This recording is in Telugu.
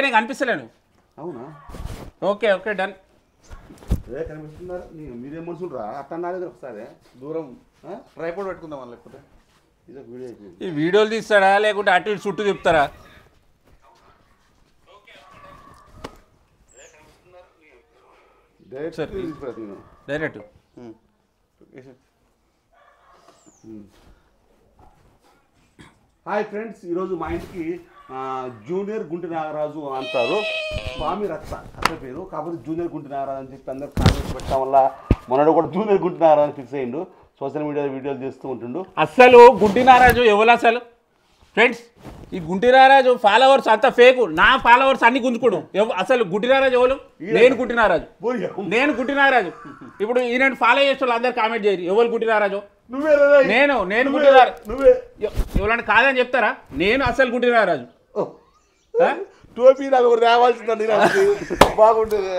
నీకు అనిపిస్తలేను. అవునా? Okay okay done. కనిపిస్తున్నారు మీరేం మనుషులు రా అట్లా అన్నారు ఒకసారి దూరం ట్రైపోర్ట్ పెట్టుకుందాం లేకపోతే ఇదొక వీడియో అయిపోయింది. ఈ వీడియోలు తీస్తారా లేకుంటే అటు ఇటు చుట్టూ తిప్పుతారా? డైరెక్ట్ హాయ్ ఫ్రెండ్స్, ఈరోజు మా ఇంటికి జూనియర్ గుంటి నాగరాజు అంటారు. స్వామి రత్న అసలు పేరు, కాకపోతే జూనియర్ గుంటి నాగరాజు అని చెప్పి అందరు కామెంట్స్ పెట్టడం వల్ల మొన్నడు కూడా జూనియర్ గుంటి నాగరాజు అని ఫిక్స్ అయ్యిండు. సోషల్ మీడియాలో వీడియోలు చేస్తూ ఉంటుండు. అస్సలు గుంటి నారాజు ఎవరు అసలు? ఫ్రెండ్స్, ఈ గుంటి నారాజు ఫాలోవర్స్ అంతా ఫేక్. నా ఫాలోవర్స్ అన్ని గుంజుకోడు. అసలు గుంటి నారాజు ఎవరు? నేను గుంటి నారాజు. నేను గుంటి నారాజు. ఇప్పుడు ఈయన ఫాలో చేసే వాళ్ళు అందరు కామెంట్ చేయరు ఎవరు గుంటి నారాజు. నేను గుంటి నారాజు. ఎవరైనా కాదని చెప్తారా? నేను అసలు గుంటి నారాజు. టోపీ నాకు రావాల్సిందండి, బాగుంటుంది.